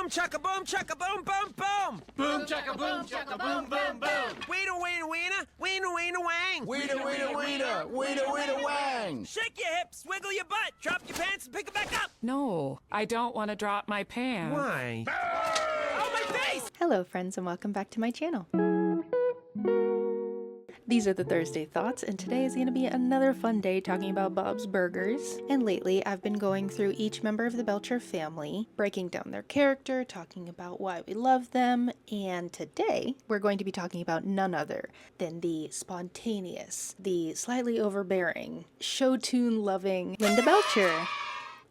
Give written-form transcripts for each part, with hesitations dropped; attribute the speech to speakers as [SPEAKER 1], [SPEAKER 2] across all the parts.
[SPEAKER 1] boom, chugga boom, chugga boom, boom, boom.
[SPEAKER 2] Boom chugga boom boom boom.
[SPEAKER 1] Wiener, wiener, wiener, wiener, wiener, wang.
[SPEAKER 3] Wiener, wiener, wiener, wiener, wiener, wang.
[SPEAKER 1] Shake your hips, wiggle your butt, drop your pants and pick it back up.
[SPEAKER 4] No, I don't want to drop my pants.
[SPEAKER 1] Why? Oh, my face!
[SPEAKER 5] Hello friends and welcome back to my channel. These are the Thursday Thoughts, and today is going to be another fun day talking about Bob's Burgers. And lately, I've been going through each member of the Belcher family, breaking down their character, talking about why we love them, and today, we're going to be talking about none other than the spontaneous, the slightly overbearing, show tune loving Linda Belcher.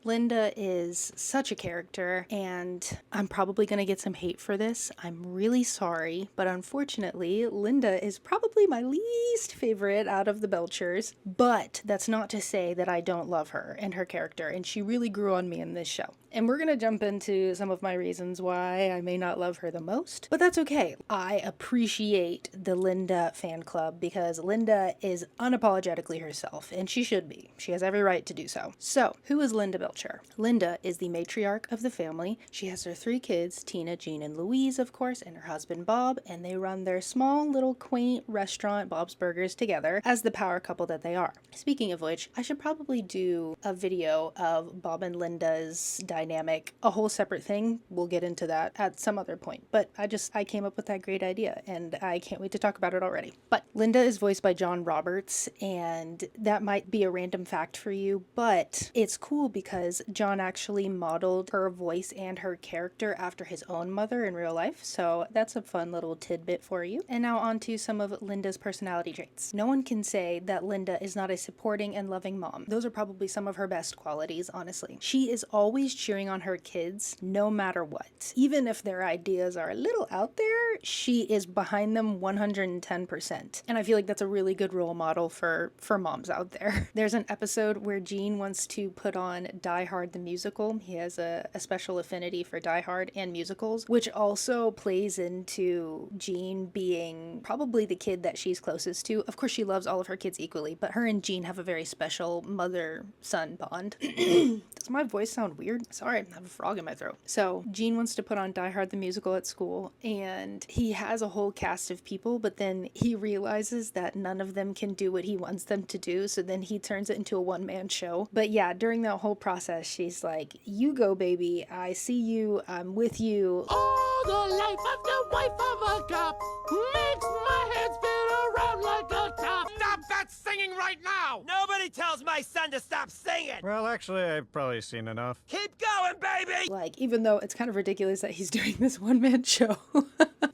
[SPEAKER 5] Linda is such a character, and I'm probably going to get some hate for this. I'm really sorry, but unfortunately, Linda is probably my least favorite out of the Belchers, but that's not to say that I don't love her and her character, and she really grew on me in this show. And we're going to jump into some of my reasons why I may not love her the most, but that's okay. I appreciate the Linda fan club because Linda is unapologetically herself, and she should be. She has every right to do so. So, who is Linda Belcher? Linda is the matriarch of the family. She has her 3 kids, Tina, Jean, and Louise, of course, and her husband Bob, and they run their small little quaint restaurant, Bob's Burgers, together as the power couple that they are. Speaking of which, I should probably do a video of Bob and Linda's dynamic, a whole separate thing. We'll get into that at some other point, but I came up with that great idea, and I can't wait to talk about it already. But Linda is voiced by John Roberts, and that might be a random fact for you, but it's cool because John actually modeled her voice and her character after his own mother in real life, so that's a fun little tidbit for you. And now on to some of Linda's personality traits. No one can say that Linda is not a supporting and loving mom. Those are probably some of her best qualities, honestly. She is always cheering on her kids, no matter what. Even if their ideas are a little out there, she is behind them 110%. And I feel like that's a really good role model for moms out there. There's an episode where Gene wants to put on Die Hard the musical. He has a special affinity for Die Hard and musicals, which also plays into Jean being probably the kid that she's closest to. Of course, she loves all of her kids equally, but her and Jean have a very special mother-son bond. Does my voice sound weird? Sorry, I have a frog in my throat. So, Jean wants to put on Die Hard the musical at school, and he has a whole cast of people, but then he realizes that none of them can do what he wants them to do, so then he turns it into a one-man show. But yeah, during that whole process, she's like, you go, baby. I see you. I'm with you.
[SPEAKER 2] Oh, the life of the wife of a cop makes my head spin around like a top.
[SPEAKER 1] Stop that singing right now! Nobody tells my son to stop singing!
[SPEAKER 6] Well, actually, I've probably seen enough.
[SPEAKER 1] Keep going, baby!
[SPEAKER 5] Like, even though it's kind of ridiculous that he's doing this one-man show.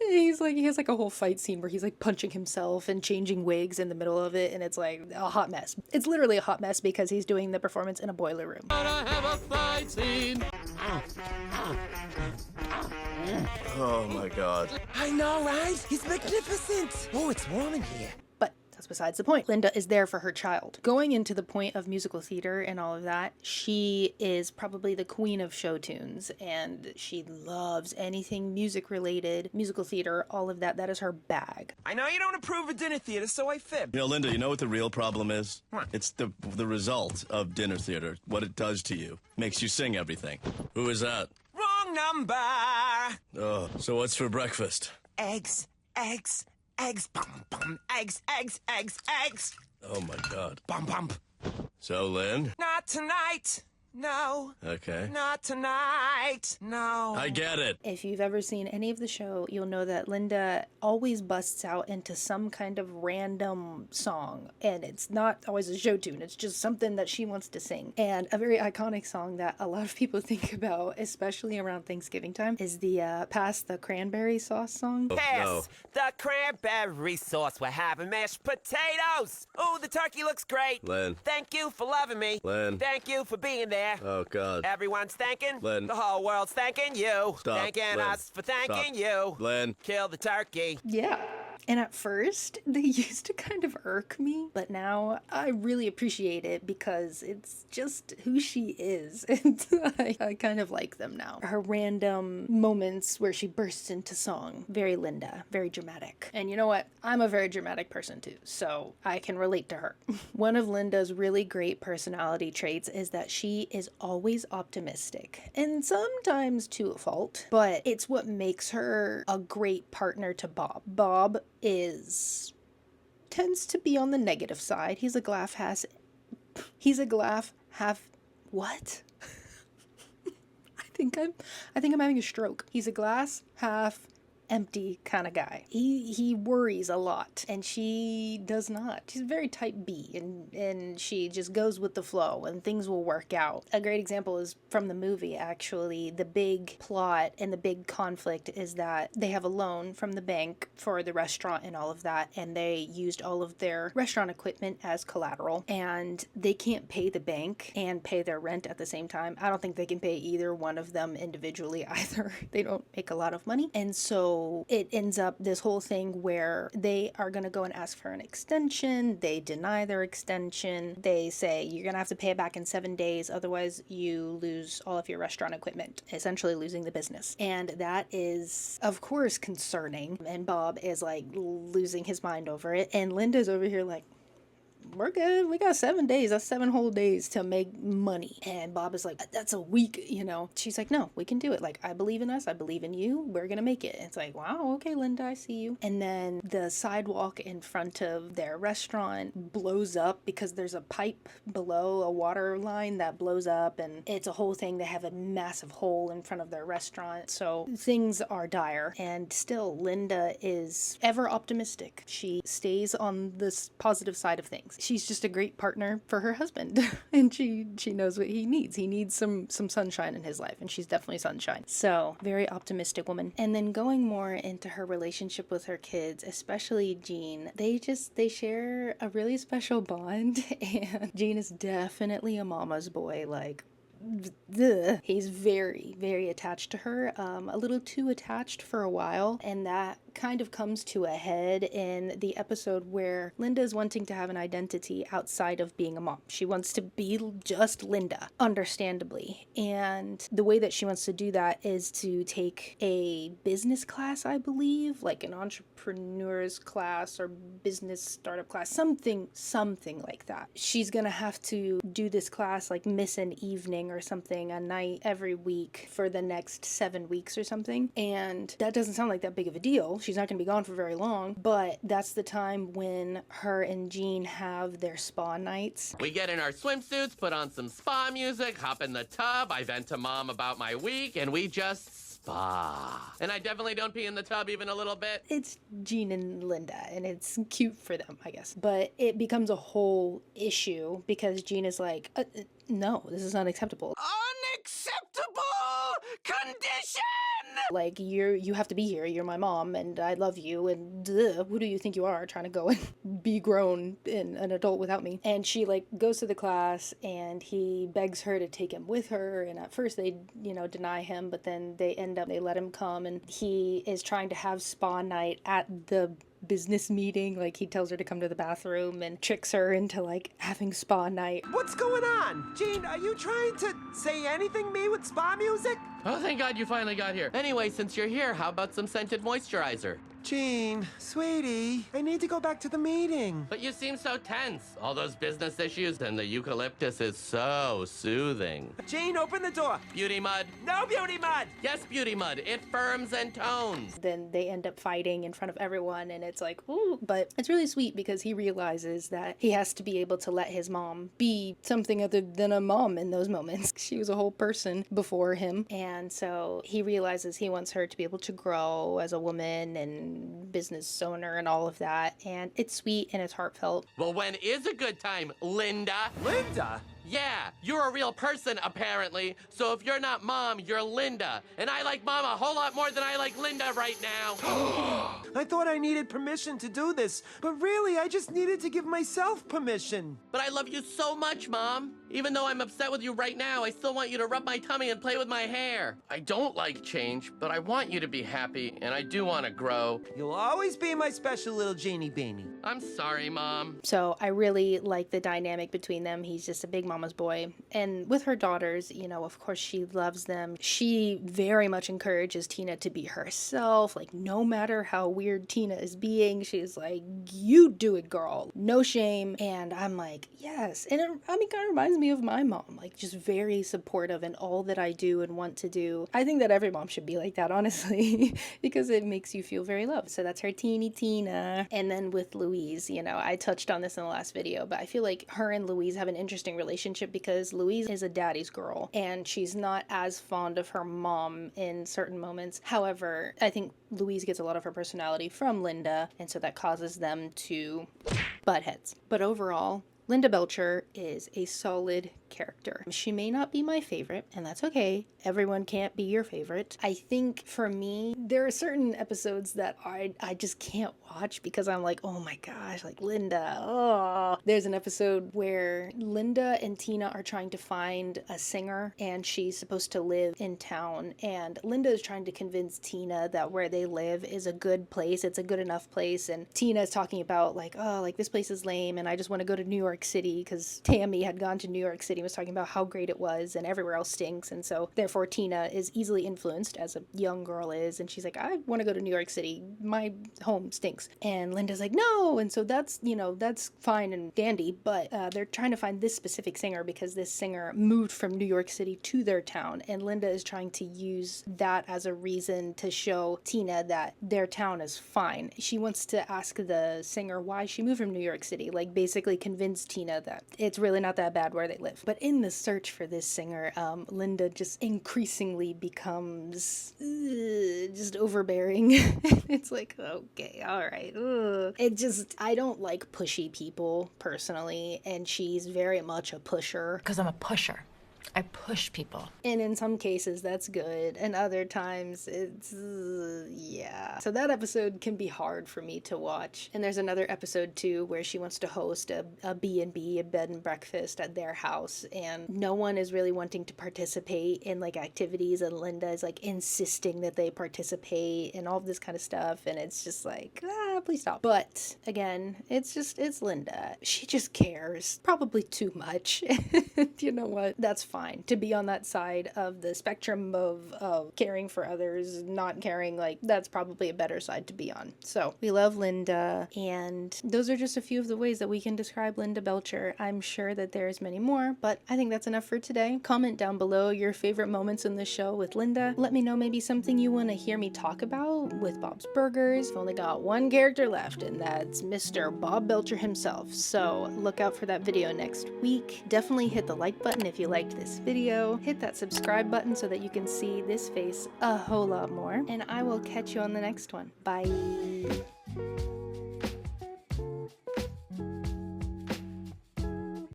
[SPEAKER 5] He has like a whole fight scene where he's like punching himself and changing wigs in the middle of it, and it's like a hot mess. It's literally a hot mess because he's doing the performance in a boiler room.
[SPEAKER 2] But I have a fight scene.
[SPEAKER 3] Oh my god.
[SPEAKER 1] I know, right? He's magnificent! Oh, it's warm in here.
[SPEAKER 5] But that's besides the point. Linda is there for her child. Going into the point of musical theater and all of that, she is probably the queen of show tunes, and she loves anything music related, musical theater, all of that. That is her bag.
[SPEAKER 1] I know you don't approve of dinner theater, so I fib.
[SPEAKER 3] You know, Linda, you know what the real problem is? What? It's the result of dinner theater. What it does to you. Makes you sing everything. Who is that?
[SPEAKER 1] Wrong number!
[SPEAKER 3] Oh, so what's for breakfast?
[SPEAKER 1] Eggs, eggs, eggs, bum, bum, eggs, eggs, eggs, eggs.
[SPEAKER 3] Oh my god.
[SPEAKER 1] Bum, bum.
[SPEAKER 3] So, Lynn?
[SPEAKER 1] Not tonight. No.
[SPEAKER 3] Okay.
[SPEAKER 1] Not tonight. No.
[SPEAKER 3] I get it.
[SPEAKER 5] If you've ever seen any of the show, you'll know that Linda always busts out into some kind of random song, and it's not always a show tune, it's just something that she wants to sing. And a very iconic song that a lot of people think about, especially around Thanksgiving time, is the Pass the Cranberry Sauce song.
[SPEAKER 1] Pass
[SPEAKER 3] no.
[SPEAKER 1] the cranberry sauce. We're having mashed potatoes. Ooh, the turkey looks great.
[SPEAKER 3] Lynn.
[SPEAKER 1] Thank you for loving me.
[SPEAKER 3] Lynn.
[SPEAKER 1] Thank you for being there.
[SPEAKER 3] Oh god.
[SPEAKER 1] Everyone's thanking.
[SPEAKER 3] Lynn.
[SPEAKER 1] The whole world's thanking you.
[SPEAKER 3] Stop.
[SPEAKER 1] Thanking
[SPEAKER 3] Lynn.
[SPEAKER 1] us for thanking
[SPEAKER 3] Stop.
[SPEAKER 1] you.
[SPEAKER 3] Lynn.
[SPEAKER 1] Kill the turkey.
[SPEAKER 5] Yeah. And at first, they used to kind of irk me, but now I really appreciate it because it's just who she is. And I kind of like them now. Her random moments where she bursts into song, very Linda, very dramatic. And you know what? I'm a very dramatic person too, so I can relate to her. One of Linda's really great personality traits is that she is always optimistic, and sometimes to a fault, but it's what makes her a great partner to Bob. Bob tends to be on the negative side. He's a glass half what? I think I'm having a stroke. He's a glass half empty kind of guy. He worries a lot, and she does not. She's very type B, and she just goes with the flow, and things will work out. A great example is from the movie, actually. The big plot and the big conflict is that they have a loan from the bank for the restaurant and all of that, and they used all of their restaurant equipment as collateral, and they can't pay the bank and pay their rent at the same time. I don't think they can pay either one of them individually either. They don't make a lot of money, and so it ends up this whole thing where they are going to go and ask for an extension. They deny their extension. They say, you're going to have to pay it back in 7 days. Otherwise, you lose all of your restaurant equipment, essentially losing the business. And that is, of course, concerning. And Bob is like losing his mind over it. And Linda's over here like, we're good. We got 7 days. That's 7 whole days to make money. And Bob is like, that's a week, you know. She's like, no, we can do it. Like, I believe in us. I believe in you. We're going to make it. And it's like, wow, okay, Linda, I see you. And then the sidewalk in front of their restaurant blows up because there's a pipe below a water line that blows up. And it's a whole thing. They have a massive hole in front of their restaurant. So things are dire. And still, Linda is ever optimistic. She stays on this positive side of things. She's just a great partner for her husband, and she knows what he needs. He needs some sunshine in his life, and she's definitely sunshine. So, very optimistic woman. And then going more into her relationship with her kids, especially Jean, they share a really special bond, and Jean is definitely a mama's boy, like, he's very, very attached to her, a little too attached for a while, and that kind of comes to a head in the episode where Linda is wanting to have an identity outside of being a mom. She wants to be just Linda, understandably, and the way that she wants to do that is to take a business class, I believe, like an entrepreneur's class or business startup class, something like that. She's gonna have to do this class, like miss an evening or something, a night every week for the next 7 weeks or something, and that doesn't sound like that big of a deal. She's not going to be gone for very long, but that's the time when her and Jean have their spa nights.
[SPEAKER 7] We get in our swimsuits, put on some spa music, hop in the tub, I vent to Mom about my week, and we just spa. And I definitely don't pee in the tub even a little bit.
[SPEAKER 5] It's Jean and Linda, and it's cute for them, I guess. But it becomes a whole issue because Jean is like, no, this is not acceptable.
[SPEAKER 7] Unacceptable condition!
[SPEAKER 5] Like, you have to be here. You're my mom, and I love you, and who do you think you are trying to go and be grown in an adult without me? And she, like, goes to the class, and he begs her to take him with her, and at first they, deny him, but then they let him come, and he is trying to have spa night at the business meeting. Like, he tells her to come to the bathroom and tricks her into, like, having spa night.
[SPEAKER 1] What's going on? Jean, are you trying to say anything to me with spa music?
[SPEAKER 7] Oh, thank God you finally got here. Anyway, since you're here, how about some scented moisturizer?
[SPEAKER 1] Jean, sweetie, I need to go back to the meeting.
[SPEAKER 7] But you seem so tense. All those business issues, and the eucalyptus is so soothing.
[SPEAKER 1] Jean, open the door.
[SPEAKER 7] Beauty mud.
[SPEAKER 1] No beauty mud.
[SPEAKER 7] Yes, beauty mud. It firms and tones.
[SPEAKER 5] Then they end up fighting in front of everyone, and it's like, ooh. But it's really sweet because he realizes that he has to be able to let his mom be something other than a mom in those moments. She was a whole person before him, and so he realizes he wants her to be able to grow as a woman and business owner and all of that, and it's sweet and it's heartfelt.
[SPEAKER 7] Well, when is a good time, Linda?
[SPEAKER 1] Linda?
[SPEAKER 7] Yeah, you're a real person, apparently. So if you're not Mom, you're Linda. And I like Mom a whole lot more than I like Linda right now.
[SPEAKER 8] I thought I needed permission to do this, but really, I just needed to give myself permission.
[SPEAKER 7] But I love you so much, Mom. Even though I'm upset with you right now, I still want you to rub my tummy and play with my hair. I don't like change, but I want you to be happy, and I do want to grow.
[SPEAKER 8] You'll always be my special little Janie Beanie.
[SPEAKER 7] I'm sorry, Mom.
[SPEAKER 5] So I really like the dynamic between them. He's just a big mama's boy. And with her daughters, you know, of course she loves them. She very much encourages Tina to be herself. Like, no matter how weird Tina is being, she's like, you do it, girl. No shame. And I'm like, yes. And it, I mean, kind of reminds me of my mom. Like, just very supportive in all that I do and want to do. I think that every mom should be like that, honestly, because it makes you feel very loved. So that's her teeny Tina. And then with Louise, you know, I touched on this in the last video, but I feel like her and Louise have an interesting relationship because Louise is a daddy's girl and she's not as fond of her mom in certain moments. However, I think Louise gets a lot of her personality from Linda, and so that causes them to butt heads. But overall, Linda Belcher is a solid character. She may not be my favorite, and that's okay. Everyone can't be your favorite. I think for me, there are certain episodes that I just can't watch because I'm like, oh my gosh, like Linda, oh. There's an episode where Linda and Tina are trying to find a singer, and she's supposed to live in town, and Linda is trying to convince Tina that where they live is a good place, it's a good enough place, and Tina is talking about like, oh, like this place is lame, and I just want to go to New York City, because Tammy had gone to New York City and was talking about how great it was and everywhere else stinks, and so therefore Tina is easily influenced as a young girl is, and she's like, I want to go to New York City, my home stinks. And Linda's like, no, and so that's, you know, that's fine and dandy, but they're trying to find this specific singer because this singer moved from New York City to their town, and Linda is trying to use that as a reason to show Tina that their town is fine. She wants to ask the singer why she moved from New York City, like basically convince Tina that it's really not that bad where they live. But in the search for this singer, Linda just increasingly becomes just overbearing. It's like, okay, all right. It just, I don't like pushy people personally, and she's very much a pusher.
[SPEAKER 9] Because I'm a pusher. I push people.
[SPEAKER 5] And in some cases that's good, and other times it's yeah. So that episode can be hard for me to watch. And there's another episode too where she wants to host a B&B, a bed and breakfast at their house, and no one is really wanting to participate in like activities, and Linda is like insisting that they participate and all of this kind of stuff, and it's just like, please stop. But again, it's Linda. She just cares, probably too much. You know what? That's fine to be on that side of the spectrum of caring for others, not caring, like that's probably a better side to be on. So we love Linda, and those are just a few of the ways that we can describe Linda Belcher. I'm sure that there's many more, but I think that's enough for today. Comment down below your favorite moments in the show with Linda. Let me know maybe something you want to hear me talk about with Bob's Burgers. I've only got one character left, and that's Mr. Bob Belcher himself. So look out for that video next week. Definitely hit the like button if you liked this video. Hit that subscribe button so that you can see this face a whole lot more, and I will catch you on the next one. Bye.